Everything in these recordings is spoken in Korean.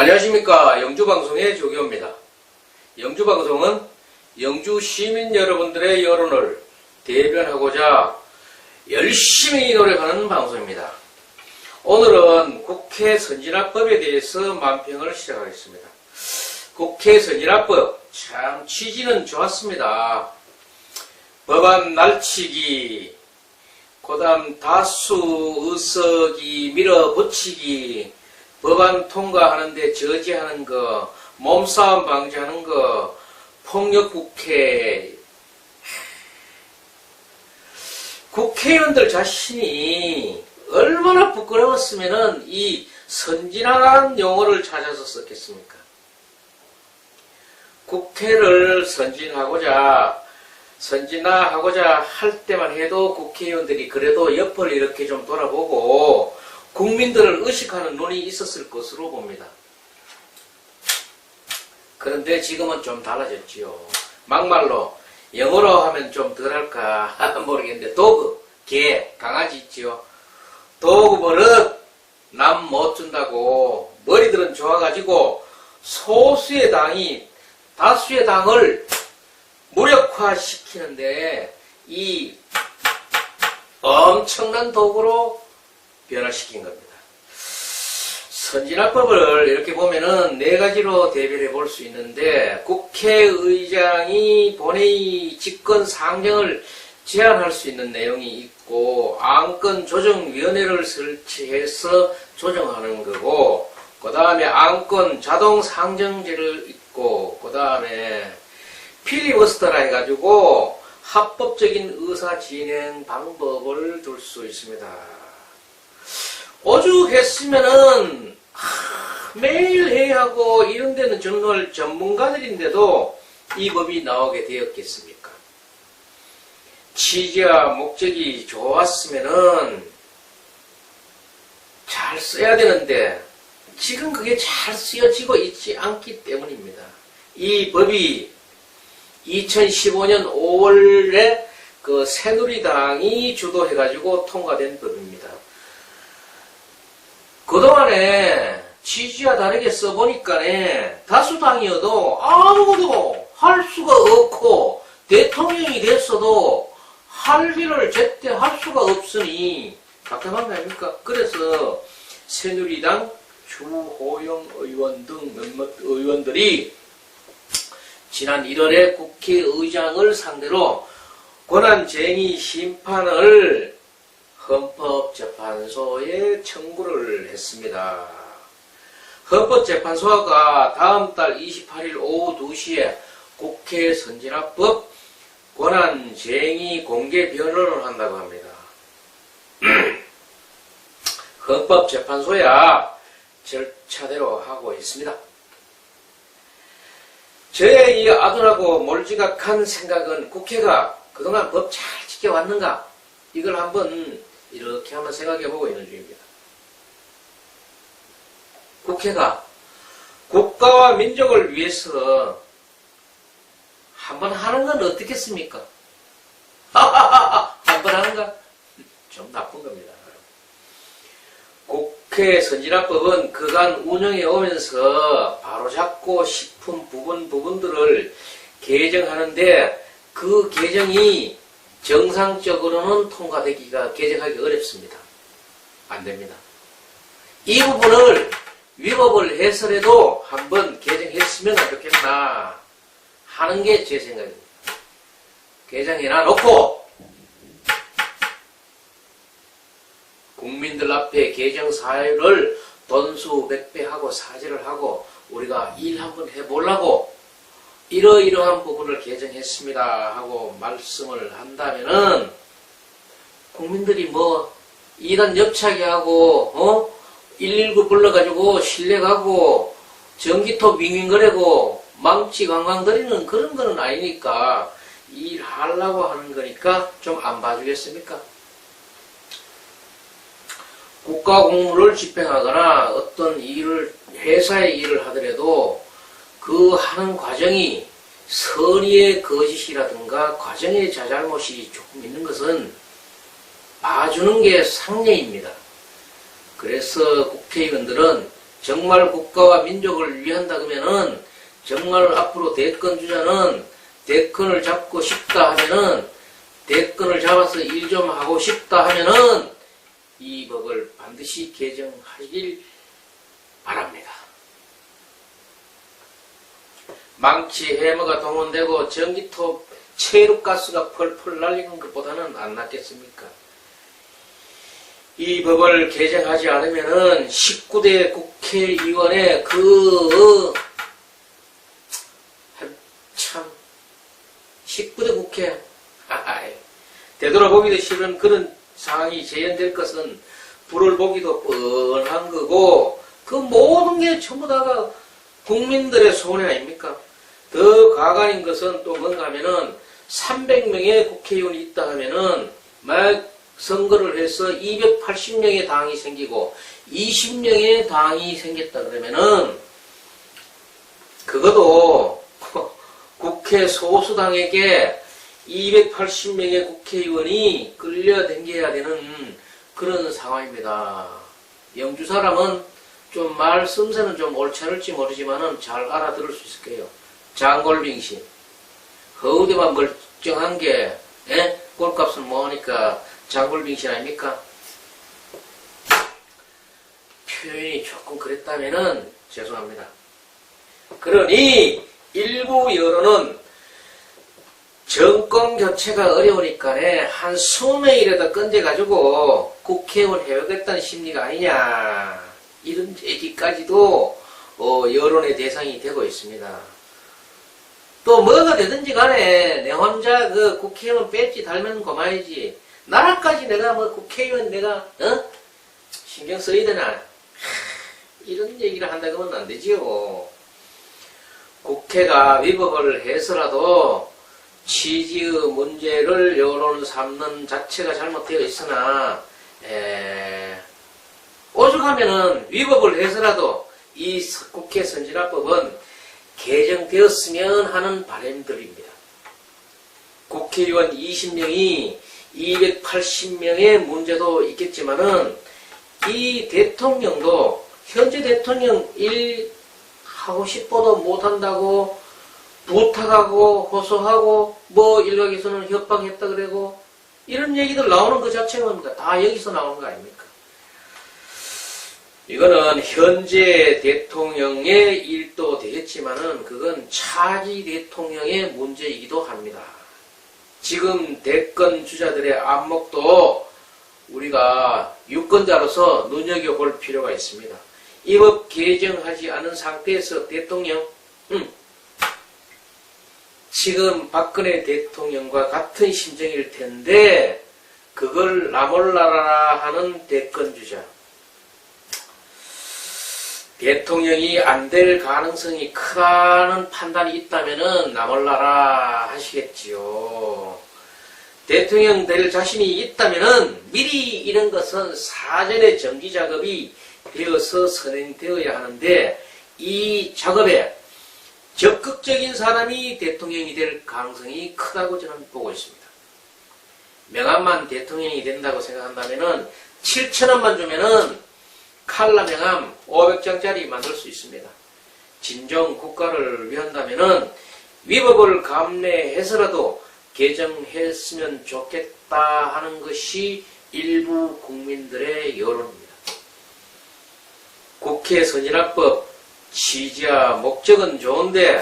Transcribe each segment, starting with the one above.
안녕하십니까. 영주방송의 조교입니다. 영주방송은 영주 시민 여러분들의 여론을 대변하고자 열심히 노력하는 방송입니다. 오늘은 국회 선진화법에 대해서 만평을 시작하겠습니다. 국회 선진화법 참 취지는 좋았습니다. 법안 날치기, 그 다음 다수 의석이 밀어붙이기, 법안 통과하는데 저지하는 거, 몸싸움 방지하는 거, 폭력국회. 국회의원들 자신이 얼마나 부끄러웠으면은 이 선진화라는 용어를 찾아서 썼겠습니까? 국회를 선진화하고자 할 때만 해도 국회의원들이 그래도 옆을 이렇게 좀 돌아보고 국민들을 의식하는 눈이 있었을 것으로 봅니다. 그런데 지금은 좀 달라졌지요. 막말로 영어로 하면 좀 덜할까 모르겠는데 도그, 개, 강아지 있지요. 도그 버릇 남 못 준다고 머리들은 좋아가지고 소수의 당이 다수의 당을 무력화시키는데 이 엄청난 도구로 변화시킨 겁니다. 선진화법을 이렇게 보면은 네 가지로 대별해 볼 수 있는데, 국회의장이 본회의 직권 상정을 제한할 수 있는 내용이 있고, 안건조정위원회를 설치해서 조정하는 거고, 그 다음에 안건 자동 상정제를 있고, 그 다음에 필리버스터라 해가지고 합법적인 의사 진행 방법을 둘 수 있습니다. 오죽했으면은 매일 회의하고 이런 데는 정말 전문가들인데도 이 법이 나오게 되었겠습니까? 취지와 목적이 좋았으면은 잘 써야 되는데 지금 그게 잘 쓰여지고 있지 않기 때문입니다. 이 법이 2015년 5월에 그 새누리당이 주도해가지고 통과된 법입니다. 그동안에 취지와 다르게 써보니까 다수당이어도 아무것도 할 수가 없고 대통령이 됐어도 할 일을 제때 할 수가 없으니 답답한 거 아닙니까? 그래서 새누리당 주호영 의원 등 몇몇 의원들이 지난 1월에 국회의장을 상대로 권한쟁의 심판을 헌법재판소에 청구를 했습니다. 헌법재판소가 다음 달 28일 오후 2시에 국회 선진화법 권한쟁의 공개 변론을 한다고 합니다. 헌법재판소야 절차대로 하고 있습니다. 저의 이 아둔하고 몰지각한 생각은 국회가 그동안 법 잘 지켜왔는가? 이걸 한번 이렇게 한번 생각해보고 있는 중입니다. 국회가 국가와 민족을 위해서 한번 하는 건 어떻겠습니까? 한번 하는가? 좀 나쁜 겁니다. 국회 선진화법은 그간 운영해 오면서 바로잡고 싶은 부분들을 개정하는데 그 개정이 정상적으로는 개정하기 어렵습니다. 안 됩니다. 이 부분을 위법을 해서라도 한번 개정했으면 좋겠나 하는 게 제 생각입니다. 개정해놔 놓고 국민들 앞에 개정 사유를 돈수백배하고 사죄를 하고 우리가 일 한번 해보려고 이러이러한 부분을 개정했습니다 하고 말씀을 한다면은 국민들이 뭐 이단 옆차기 하고 119 불러가지고 실내가고 전기톱 윙윙거리고 망치 관광거리는 그런 거는 아니니까 일하려고 하는 거니까 좀 안 봐주겠습니까? 국가 공무를 집행하거나 어떤 일을 회사의 일을 하더라도 그 하는 과정이 선의의 거짓이라든가 과정의 자잘못이 조금 있는 것은 봐주는 게 상례입니다. 그래서 국회의원들은 정말 국가와 민족을 위한다 그러면은 정말 앞으로 대권 주자는 대권을 잡고 싶다 하면은 대권을 잡아서 일 좀 하고 싶다 하면은 이 법을 반드시 개정하길 바랍니다. 망치 해머가 동원되고 전기톱 체류가스가 펄펄 날리는 것보다는 안 낫겠습니까? 이 법을 개정하지 않으면은 19대 국회의원의 참 19대 국회 되돌아보기도 싫은 그런 상황이 재현될 것은 불을 보기도 뻔한 거고 그 모든 게 전부 다가 국민들의 손해 아닙니까? 더 가관인 것은 또 뭔가 하면은 300명의 국회의원이 있다 하면은 막 선거를 해서 280명의 당이 생기고 20명의 당이 생겼다 그러면은 그것도 국회 소수당에게 280명의 국회의원이 끌려다녀야 되는 그런 상황입니다. 영주 사람은 좀 말 씀새는 좀 옳지 않을지 모르지만은 잘 알아들을 수 있을 거예요. 장골빙신. 허우대만 멀쩡한 게, 꼴값을 모으니까 장골빙신 아닙니까? 표현이 조금 그랬다면은 죄송합니다. 그러니 일부 여론은 정권 교체가 어려우니까네 한 20명이라도 건져가지고 국회의원 해보겠다는 심리가 아니냐 이런 얘기까지도 여론의 대상이 되고 있습니다. 또 뭐가 되든지 간에 내 혼자 그 국회의원 배지 달면 고마이지 나라까지 내가 뭐 국회의원 내가 신경 써야 되나 이런 얘기를 한다 그러면 안 되지요. 국회가 위법을 해서라도 취지의 문제를 여론을 삼는 자체가 잘못되어 있으나 오죽하면은 위법을 해서라도 이 국회 선진화법은 개정되었으면 하는 바람들입니다. 국회의원 20명이 280명의 문제도 있겠지만은 이 대통령도 현재 대통령 일 하고 싶어도 못한다고 부탁하고 호소하고 뭐 일각에서는 협박했다 그러고 이런 얘기들 나오는 그 자체가 뭡니까? 다 여기서 나오는 거 아닙니까? 이거는 현재 대통령의 일도 되겠지만은 그건 차기 대통령의 문제이기도 합니다. 지금 대권 주자들의 안목도 우리가 유권자로서 눈여겨볼 필요가 있습니다. 이 법 개정하지 않은 상태에서 대통령 지금 박근혜 대통령과 같은 심정일 텐데 그걸 나몰라라 하는 대권주자 대통령이 안 될 가능성이 크다는 판단이 있다면은 나몰라라 하시겠지요. 대통령 될 자신이 있다면은 미리 이런 것은 사전에 정기 작업이 되어서 선행되어야 하는데 이 작업에 적극적인 사람이 대통령이 될 가능성이 크다고 저는 보고 있습니다. 명함만 대통령이 된다고 생각한다면은 7,000원만 주면은 칼라 명함 500장짜리 만들 수 있습니다. 진정 국가를 위한다면은 위법을 감내해서라도 개정했으면 좋겠다 하는 것이 일부 국민들의 여론입니다. 국회 선진화법 취지와 목적은 좋은데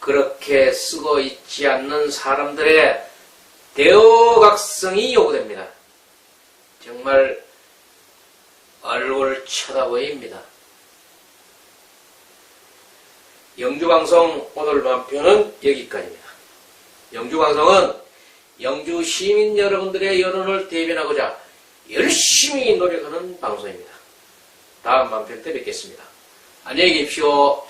그렇게 쓰고 있지 않는 사람들의 대어각성이 요구됩니다. 정말 얼굴 쳐다보입니다. 영주방송 오늘 발표는 여기까지입니다. 영주방송은 영주 시민 여러분들의 여론을 대변하고자 열심히 노력하는 방송입니다. 다음 방송 때 뵙겠습니다. 안녕히 계십시오.